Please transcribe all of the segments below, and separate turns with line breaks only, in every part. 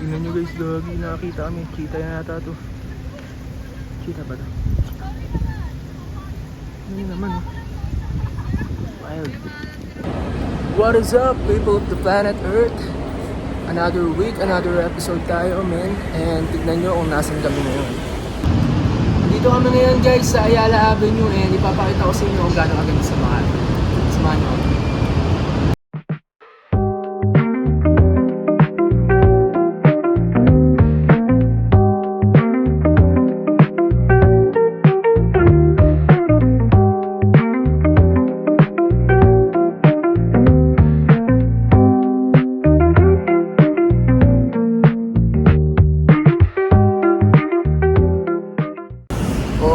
Tingnan nyo guys, gagi, nakakita kami. Cheetah yata to. Cheetah ba to? Ano naman oh. Wild. What is up people of the planet Earth? Another week, another episode tayo men. And tignan nyo kung nasan kami ngayon. Dito kami ngayon guys sa Ayala Avenue. And ipapakita ko sa inyo kung gano'ng kaganda sa mga. Samahan nyo ako.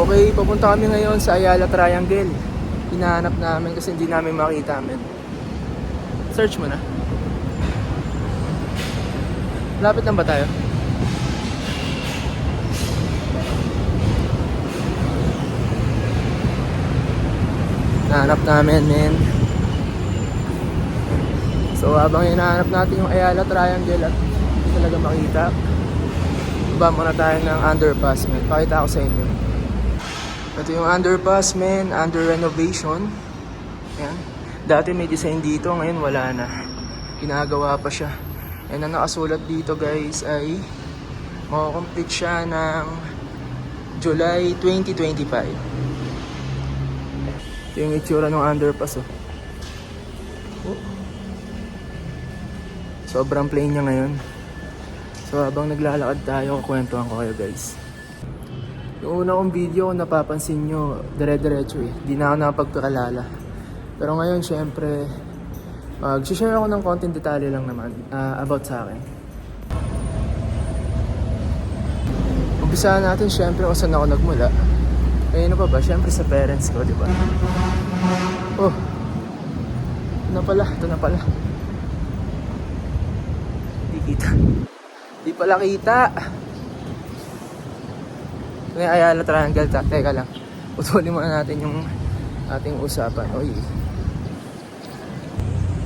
Okay, papunta kami ngayon sa Ayala Triangle. Hinahanap namin kasi hindi namin makita men. Search mo na. Lapit lang ba tayo? Hinahanap namin men. So habang hinahanap natin yung Ayala Triangle at hindi talaga makita, baba muna tayo ng underpass men. Pakita ko sa inyo. Ito yung underpass men, under renovation. Ayan. Dati may design dito, ngayon wala na. Ginagawa pa siya. And ang nakasulat dito guys ay makakomplete siya ng July 2025. Ito yung itsura ng underpass oh. Sobrang plain niya ngayon. So habang naglalakad tayo, kukwentuhan ko kayo guys. Yung una kong video, napapansin nyo, dire-diretso eh. Di na ako nakapagkakalala. Pero ngayon, syempre, mag-share ako ng konting detalye lang naman about sa akin. Umpisahan natin, syempre, kung saan ako nagmula. Eh, ano pa ba? Syempre sa parents ko, di ba? Oh, ito na pala. Di kita. Di pala kita. Ngayon Ayala Triangle, teka lang. Putulin muna natin yung ating usapan. Oy.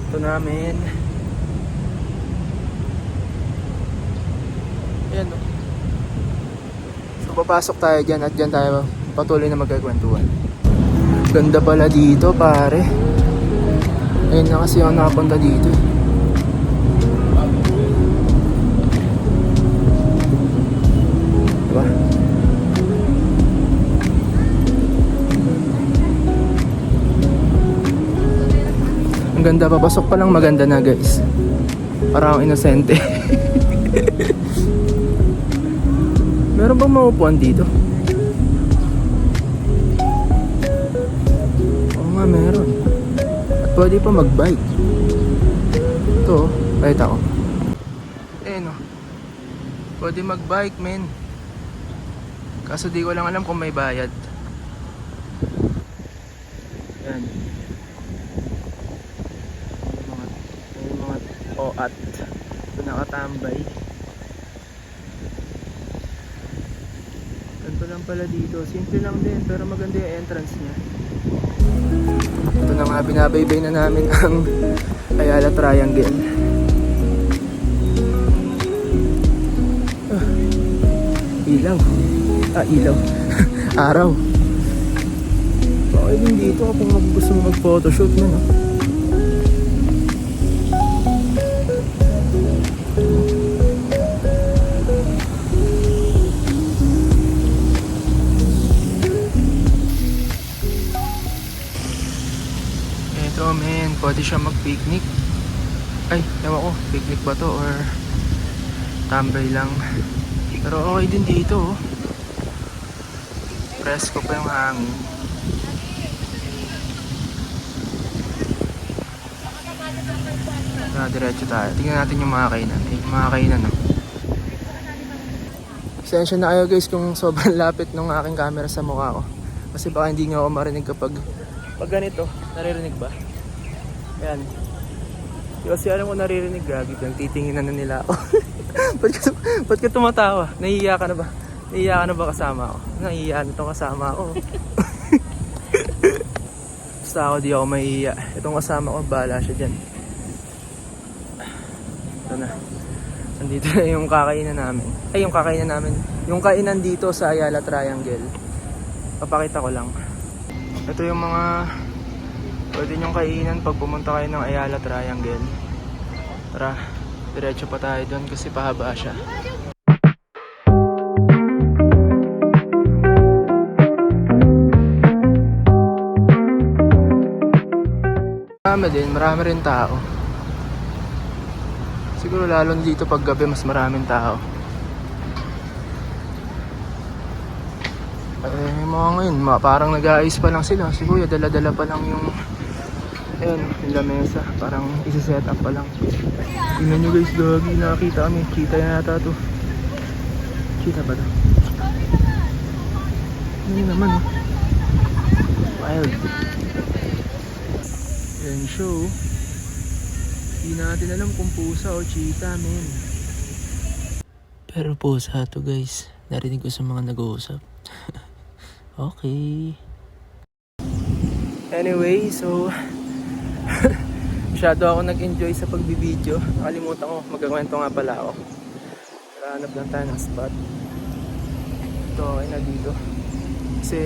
Ito namin. Ayan o. So papasok tayo dyan at dyan tayo patuloy na magkakwentuhan. Ganda pala dito pare. Ayun na kasi ako nakapunta dito eh. Diba? Ang ganda, papasok pa lang maganda na guys. Parang akong inosente. Meron bang maupuan dito? Oo nga meron. At pwede pa mag-bike. Ito, kahit ako. Eh no. Pwede mag-bike men. Kaso di ko lang alam kung may bayad. Yan. At ito nakatambay. Ganito lang pala dito. Simple lang din pero maganda yung entrance niya. Ito na nga, binabaybay na namin ang Ayala Triangle. Ilaw. Ilaw. Araw. Okay din dito kung gusto mo mag-photoshoot mo no? Men, pwede siya mag-picnic. Ay, ewan ko, picnic ba to or tambay lang. Pero okay din dito oh. Presko pa yung hangin. Diretso tayo. Tingnan natin yung mga kainan. Mga kainan oh. Pasensya na kayo guys kung sobrang lapit ng aking camera sa mukha ko. Kasi baka hindi nga ako marinig kapag ganito. Naririnig ba? Ayan. Kasi alam ko naririnig gagi. Titinginan na nila ako. ba't ka tumatawa? Nahihiya ka na ba? Nahihiya ka na ba kasama ako? Nahihiya na itong kasama ako. Basta ako di ako mahihiya. Itong kasama ko, bahala siya dyan. Ito na. Dito na yung kakainan namin. Ay, yung kakainan namin. Yung kainan dito sa Ayala Triangle. Papakita ko lang. Ito yung mga pwede nyong kainan pag pumunta kayo ng Ayala Triangle. Tara, diretso pa tayo doon kasi pahaba siya. Marami rin tao. Siguro lalo dito pag gabi mas maraming tao. Yung mga ngayon, parang nag-aayos pa lang sila. Si Kuya dala-dala pa lang yung yung lamesa. Parang isi-set up pa lang. Tingnan nyo guys, doggy, nakakita kami. Cheetah yata to. Cheetah ba to? Ano naman wild. Yan show. Hindi natin alam kung pusa o cheetah, men. Pero pusa to guys. Narinig ko sa mga nag-uusap. Okay. Anyway, so masyado ako nag-enjoy sa pagbibideo. Nakalimutan ko, magkakwento nga pala ako. Hanap lang tayo ng spot. Ito, okay na dito. Kasi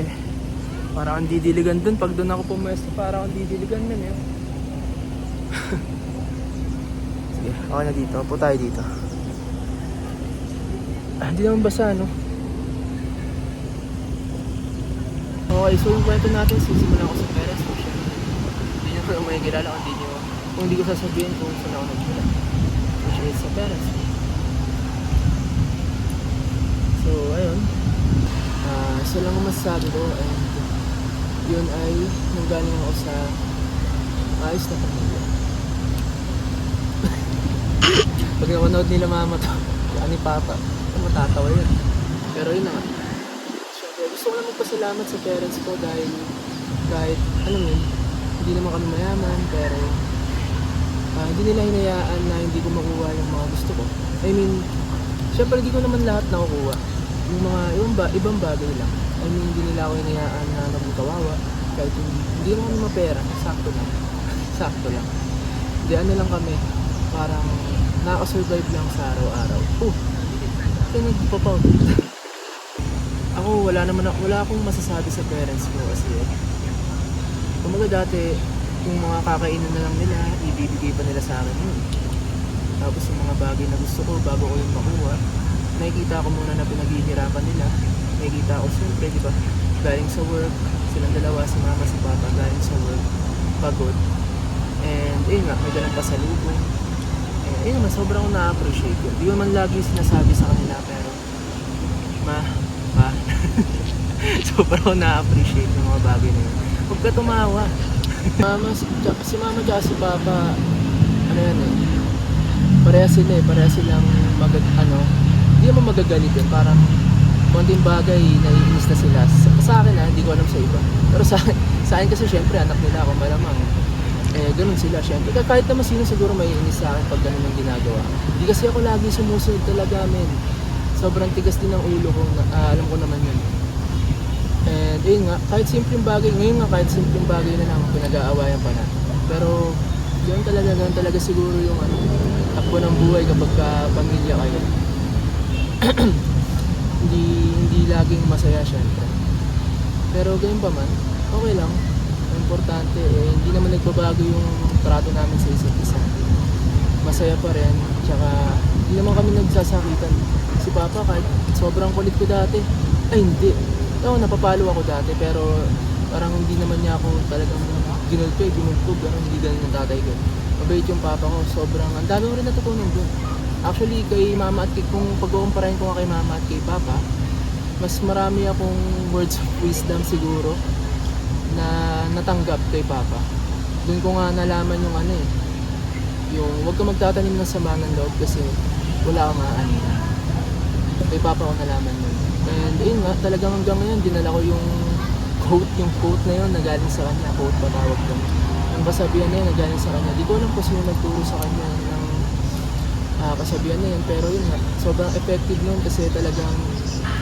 parang ang didiligan dun. Pag dun ako pumwesto, parang ang didiligan nun eh. Sige, okay na dito. Upo tayo dito. Hindi naman basa, no? Okay, so yung kwento natin, sisimulan ko sa parents ko siya. Hindi nyo ko may kilala kung hindi ko sasabihin kung saan ako nagmula. Which is sa parents ko. So, ayun. Isa lang ang masasabi ko, and yun ay nanggaling ako sa ayos na pamilya. Pag napanood nila mama to, ni papa, matatawa yun. Pero yun na nga. Siyempre, gusto ko lang magpasalamat sa parents ko dahil kahit, alam mo yun, hindi naman kami mayaman, pero hindi nila hinayaan na hindi ko makuha yung mga gusto ko. I mean, siyempre hindi ko naman lahat nakukuha. Yung mga ibang bagay lang. I mean, hindi nila ako hinayaan na maging kawawa. Kahit hindi naman naman mapera, sakto lang. Sakto lang. Hindi, ano lang kami, parang nakaka-survive lang sa araw-araw. Kaya nagpapaw. Ako, wala akong masasabi sa parents ko kasi kumaga dati, yung mga kakainan na lang nila, ibibigay pa nila sa akin yun. Tapos yung mga bagay na gusto ko, bago ko yung makuha, nakikita ko muna na pinaghihirapan nila. Nakikita ko siyempre, di ba, galing sa work, silang dalawa, si mama, si papa, galing sa work, pagod. And, nga, may dalang pasalubong. Naman, sobrang ko na-appreciate yun. Di ko man lagi sinasabi sa kanila, pero, sobrang ko na-appreciate yung mga bagay na yun. Huwag ka tumawa. Si mama at si papa, ano yan pareha silang hindi naman magagalit yun, parang konting bagay, naiinis na sila. Sa akin hindi ko alam sa iba. Pero sa akin kasi syempre, anak nila ako malamang. Ganun sila syempre. Kahit naman sino siguro may inis sa akin pag ganun ang ginagawa. Hindi kasi ako lagi sumusunod talaga, men. Sobrang tigas din ng ulo ko, alam ko naman yun. And ayun nga, kahit simpleng bagay, ngayon nga kahit simpleng bagay na lang, pinag-aawayan pa na. Pero ganun talaga siguro yung takbo ng buhay kapag pamilya kayo. hindi laging masaya syempre. Pero ganun pa man, okay lang. Ang importante, hindi naman nagbabago yung trato namin sa isa't isa. Masaya pa rin, tsaka hindi naman kami nagsasakitan. Si Papa, kahit sobrang kulit ko dati, hindi. Napapalo ako dati, pero parang hindi naman niya ako talagang ginulpog, hindi ganun yung tatay ko. Mabait yung Papa ko, sobrang, ang dami ko rin natutunan dun. Actually, kay Mama at kung pag-uumparahin ko nga kay Mama at kay Papa, mas marami akong words of wisdom siguro na natanggap kay Papa. Doon ko nga nalaman yung yung huwag ka magtatanim ng sama ng loob kasi wala kang aanin. Kay Papa ko nalaman yun. And ayun nga, talagang hanggang ngayon, dinala ko yung quote na yun na galing sa kanya. Quote pa tawag doon. Yung kasabihan na yun na galing sa kanya. Di ko alam kung sino nagturo sa kanya ng kasabihan na yun. Pero yun nga, sobrang effective nun kasi talagang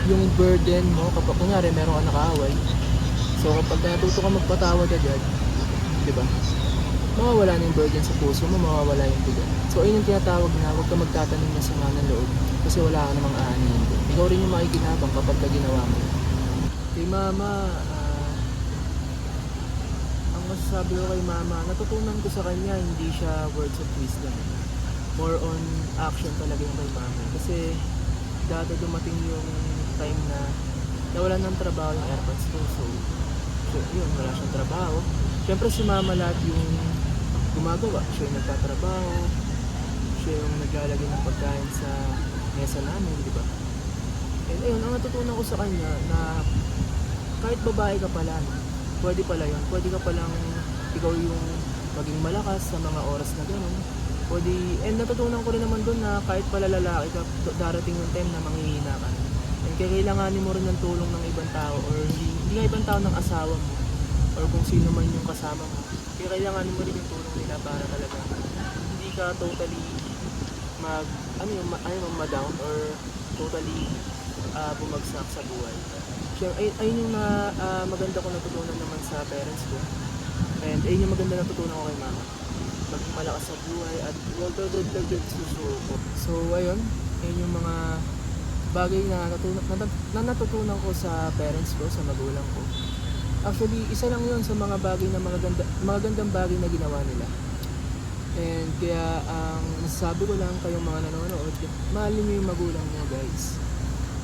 yung burden mo, kapag kunyari meron ka nakaaway. So kapag natuto ka magpatawad agad, di ba? Mawawala na yung burden sa puso mo, mawawala yung bigat. So ayun yung tinatawag na huwag ka magtatanim na sama ng loob kasi wala ka namang aanin. Ikaw rin yung makikinabang kapag ka ginawa mo. Kay mama, ang masasabi ko kay mama, natutunan ko sa kanya, hindi siya words of wisdom. More on action talaga yung kay mama. Kasi dati dumating yung time na nawalan ng trabaho yung airpods ko. So yun, wala siyang trabaho. Siyempre si mama lahat yung gumagawa. Siya yung nagtatrabaho. Siya yung naglalagay ng pagkain sa mesa namin, di ba? And ayun, ang natutunan ko sa kanya na kahit babae ka pala, pwede pala yun. Pwede ka palang ikaw yung maging malakas sa mga oras na gano'n. Pwede, and natutunan ko rin naman doon na kahit pala lalaki ka, darating yung time na manghihina ka. And kailanganin mo rin ng tulong ng ibang tao or hindi nga ibang tao, ng asawa mo or kung sino man yung kasama mo. Kaya kailanganin mo rin yung tulong nila para talaga hindi ka totally ma-down or totally bumagsak sa buhay. Ayun yung maganda ko natutunan naman sa parents ko. And ayun yung maganda natutunan ko kay mama. Maging malakas sa buhay at huwag susuko. So ayun yung mga bagay na natutunan ko sa parents ko, sa magulang ko. Actually, isa lang yun sa mga bagay na magagandang bagay na ginawa nila. And kaya ang masasabi ko lang kayong mga nanonood, mahalin niyo yung magulang niyo, guys.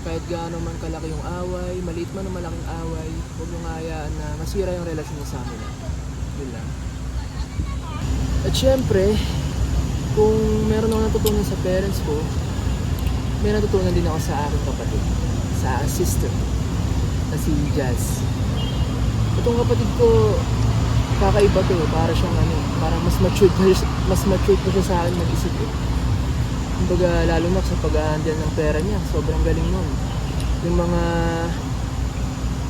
Kahit gaano man kalaki yung away, maliit man o malaking away, huwag nyo nga hayaan na masira yung relasyon niyo sa amin. Yun lang. At syempre, kung meron akong natutunan sa parents ko, may natutunan din ako sa aking kapatid, sa aking sister, na si Jazz. Itong kapatid ko, kakaiba to, para siyang parang mas matured pa siya sa akin mag-isip eh. Kumbaga, lalo na sa pag-handle ng pera niya, sobrang galing nun. Yung mga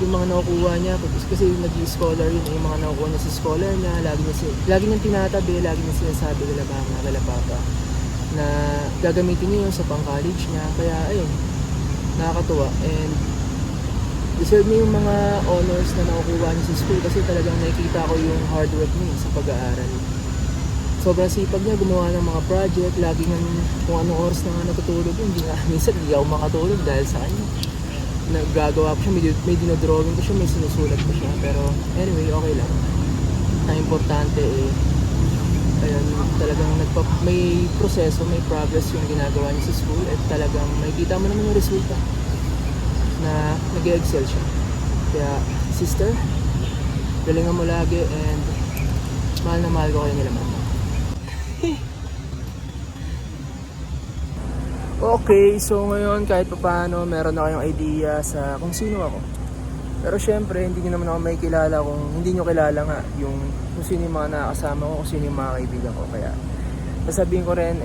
nakukuha niya, kasi nag-scholar yun, yung mga nakukuha niya sa scholar niya, lagi niyang tinatabi, lagi niya sinasabi nila mama, nila papa, na gagamitin niya yun sa pang-college niya. Kaya ayun, nakakatuwa. And deserve niya yung mga honors na nakukuha niya sa school kasi talagang nakikita ko yung hard work niya sa pag-aaral. Sobrang sipag niya gumawa ng mga project, lagi nga kung anong oras na nga natutulog, minsan hindi ako makatulog dahil sa kanya. Naggagawa ko siya, may dinodrawing ko siya, may sinusulat ko siya, pero anyway, okay lang. Ang importante ayun, talagang may proseso, may progress yung ginagawa niya sa school at talagang makikita mo naman yung resulta na nag-excel siya. Kaya, sister, galingan mo lagi and mahal na mahal ko kayo nila mama. Okay, so ngayon kahit pa paano meron na kayong idea sa kung sino ako. Pero syempre, hindi nyo naman ako may kilala kung hindi nyo kilala nga yung kung sino yung mga nakakasama ko, kung sino yung mga kaibigan ko. Kaya sasabihin ko rin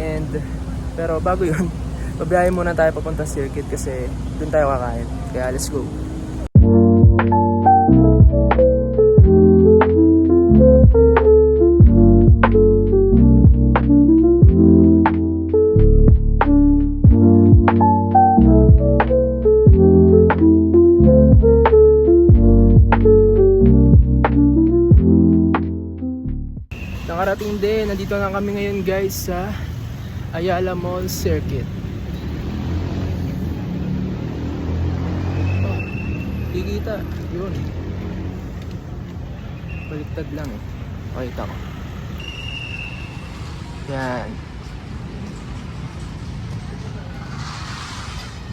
pero bago yun, pabiyahin muna tayo papunta circuit kasi dun tayo kakain. Kaya let's go. Nakarating din, nandito na kami ngayon guys sa Ayala Mall Circuit. Oh, kikita, yun. Baliktad lang eh. Pakita ko. Yan.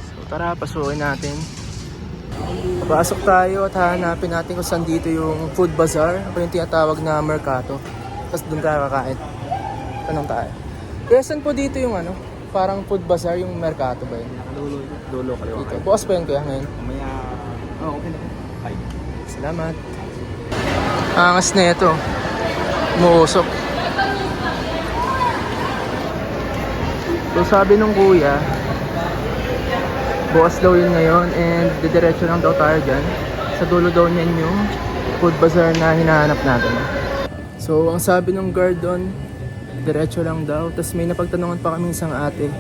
So tara, pasukin natin. Papasok tayo at hahanapin natin kung saan dito yung food bazaar. Ako yung tinatawag na merkato. Tapos doon tayo kakain. Tanong tayo. Kaya saan po dito yung parang food bazaar, yung merkato ba yun?
Dulo kaliwa.
Dito. Bukas pa yun kuya ngayon?
Mamaya, okay na. Bye.
Salamat. Angas na ito. Umuusok. So sabi nung kuya, bukas daw yun ngayon and didiretso lang daw tayo dyan. Sa dulo daw niyan yung food bazaar na hinahanap natin. So, ang sabi ng guard doon, diretso lang daw. Tapos may napagtanungan pa kami isang ate.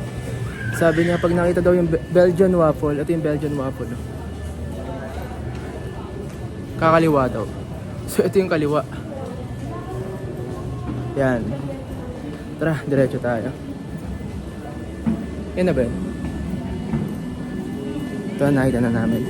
Sabi niya, pag nakita daw yung Belgian waffle, ito yung Belgian waffle. Kakaliwa daw. So, ito yung kaliwa. Yan. Tara, diretso tayo. Yan na ba yun? Ito, nakita na namin.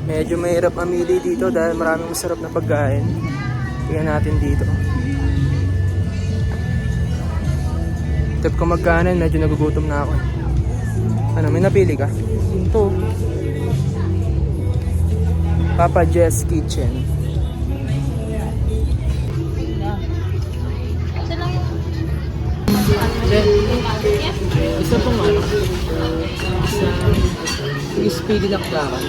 Medyo mahirap mamili dito dahil maraming masarap na pagkain. Tingnan natin dito. Tip ko magkanan, medyo nagugutom na ako. Ano, may napili ka? Ito. Papa Jess Kitchen. Isa pong ano? Isa crispy dinakdakan.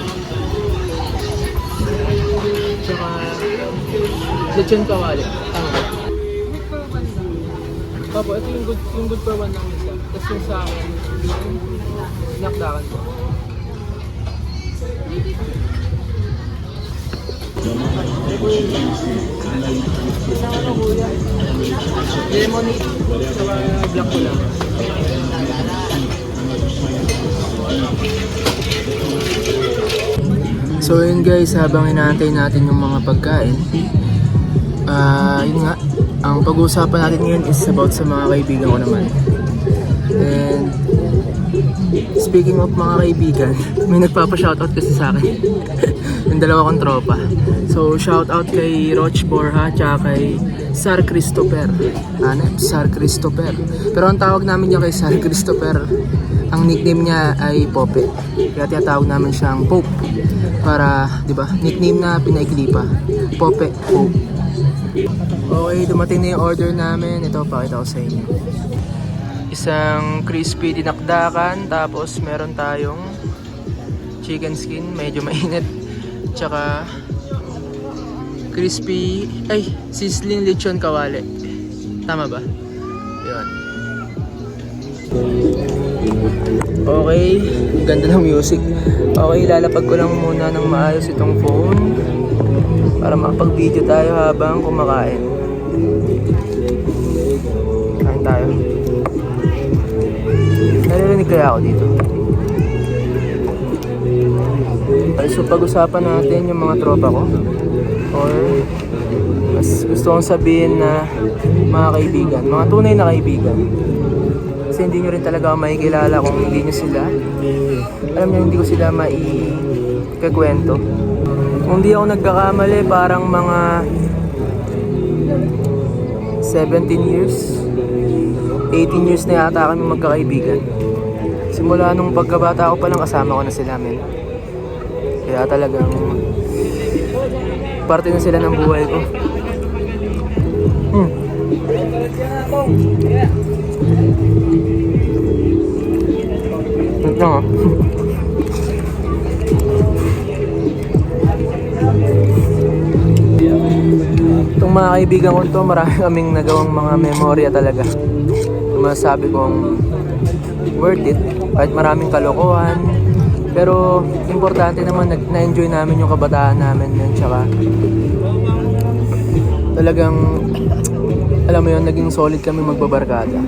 Tsaka lechon kawali. Tama. Papo, ito yung good for one ng isa. Tapos yung sa akin, dinakdakan ko. Lemon, tsaka black ko lang. So yun guys, habang inaantay natin yung mga pagkain, yun nga, ang pag-uusapan natin ngayon is about sa mga kaibigan ko naman. And speaking of mga kaibigan, may nagpapa-shoutout kasi sa akin. Yung dalawa kong tropa. So shoutout kay Roch Borja tsaka kay Sar Christopher. Sar Christopher. Pero ang tawag namin niya kay Sar Christopher, ang nickname niya ay Pope. Kaya tinatawag namin siyang Pope. Para, di ba, nickname na pinaikli pa. Pope, Pope. Okay, dumating na yung order namin. Ito, pakita ko sa inyo. Isang crispy dinakdakan, tapos meron tayong chicken skin, medyo mainit. Tsaka crispy, sizzling lechon kawali. Tama ba? Yun. Okay, ganda ng music. Okay, lalapag ko lang muna ng maayos itong phone para makapag-video tayo habang kumakain. Kain tayo. Naririnig kaya ako dito. Okay, so pag-usapan natin yung mga tropa ko, or mas gusto kong sabihin na mga kaibigan, mga tunay na kaibigan. Kasi hindi nyo rin talaga ako makikilala kung hindi nyo sila. Alam nyo, hindi ko sila maikakwento. Kung di ako nagkakamali, parang mga 17 years, 18 years na yata kami magkakaibigan. Simula nung pagkabata ko pa lang, kasama ko na sila, men. Kaya talagang parte na sila ng buhay ko. Ito nga. Itong mga kaibigan ko to, marami kaming nagawang mga memorya talaga. Yung masasabi kong worth it. Kahit maraming kalokohan. Pero importante naman, na-enjoy namin yung kabataan namin yun. Tsaka talagang, alam mo yun, naging solid kami magbabarkada.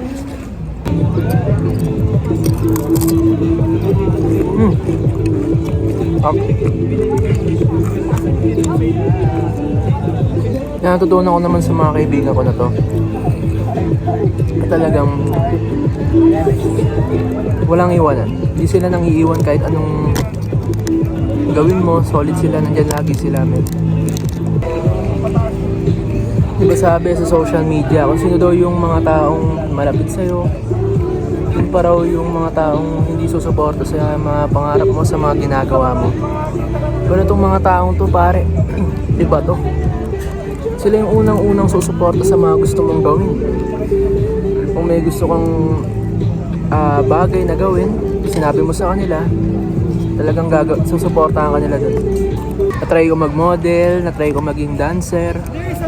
Natutunan ko naman sa mga kaibigan ko na to, talagang walang iwanan. Hindi sila nang iiwan kahit anong gawin mo. Solid sila, nandyan lagi sila, men. Diba sabi sa social media, kung sino daw yung mga taong malapit sa'yo, yun pa raw yung mga taong hindi susuporta sa mga pangarap mo, sa mga ginagawa mo. Pero itong mga taong to, pare, diba to? Sila yung unang-unang susuporta sa mga gusto mong gawin. Kung may gusto kang bagay na gawin, sinabi mo sa kanila, talagang susuportahan ka nila dun. Na-try ko mag-model, na-try ko maging dancer.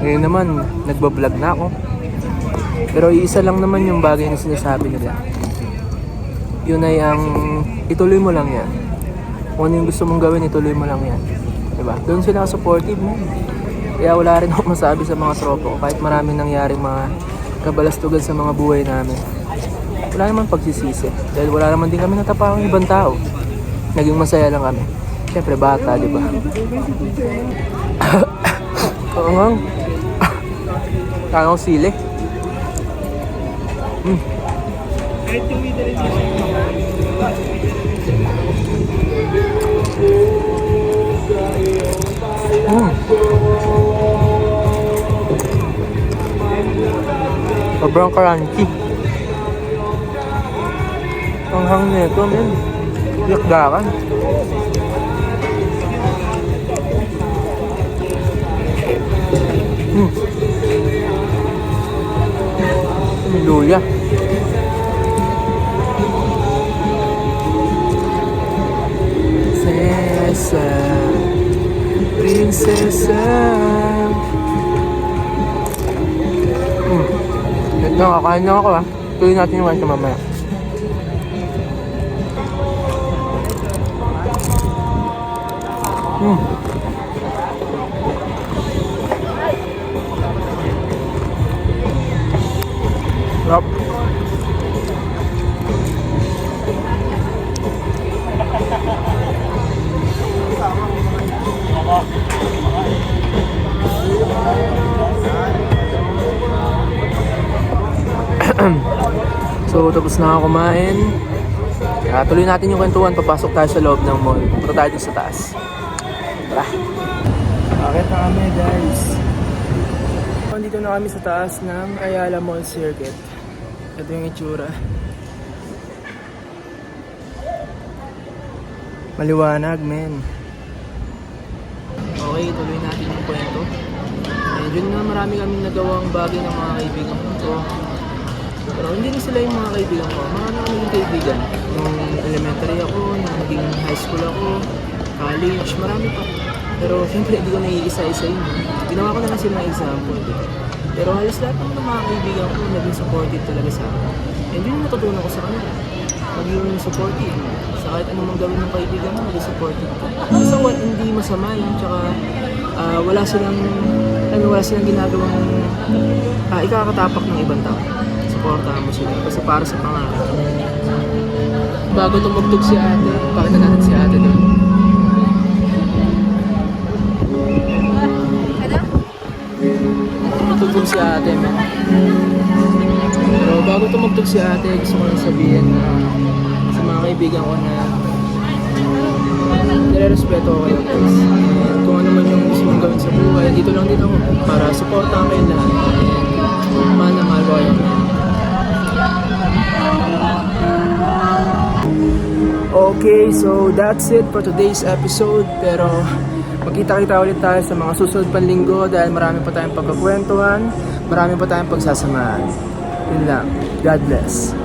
Ngayon naman, nagbablog na ako. Pero iisa lang naman yung bagay na sinasabi nila. Yun ay ang ituloy mo lang yan. Kung ano yung gusto mong gawin, ituloy mo lang yan. Diba? Doon sila supportive mo. Kaya wala rin ako masabi sa mga tropa ko. Kahit maraming nangyaring mga kabalastugan sa mga buhay namin. Wala naman pagsisisi. Dahil wala naman din kami natapakang ibang tao. Naging masaya lang kami. Siyempre bata, di ba? Oo nga. Kaya akong sili. Sobrang crunchy. Ang hang nito, men. Yakdakan. Luya. Prinsesa, prinsesa. Ito, kakain lang ako ah. Tuloy natin yung kanto mamaya. Sarap. So, tapos na ako kumain. Tuloy natin yung kwentuhan. Papasok tayo sa loob ng mall. Punta tayo dun sa taas. Tara. Bakit na kami, guys? Nandito na kami sa taas ng Ayala Mall Circuit. Ito yung itsura. Maliwanag, men. Okay, tuloy natin yung kwento. Yun na, marami kaming nagawang bagay ng mga kaibigan ko. Pero hindi na sila yung mga kaibigan ko. Marami kami yung kaibigan. Nung elementary ako, nung naging high school ako, college, marami pa. Pero siyempre hindi ko naiisa-isa yun. Ginawa ko na lang sila ng example. Pero halos lahat ng mga kaibigan ko naging supportive talaga sa akin. And yun yung natutunan ko sa kanila. Maging supportive. Sa kahit anong gawin ng kaibigan mo, maging supportive ka. Sa what, hindi masama yun. Tsaka wala silang ginagawang ikakatapak ng ibang tao. Supportahan mo sila. Kasi para sa pangarap. Bago tumugtog si ate, pakita natin si ate doon. Tumugtog si ate, man. Pero bago tumugtog si ate, gusto ko lang sabihin na sa mga kaibigan ko na nire-respeto ko kayo, guys. And kung ano man yung gusto mong gawin sa buhay, dito lang din ako para supportahan kayo lahat. And mahal na mahal ko kayo. Okay, so that's it for today's episode. Pero magkita-kita ulit tayo sa mga susunod pang linggo dahil marami pa tayong pagkakwentuhan, marami pa tayong pagsasamahan. Yun lang. God bless.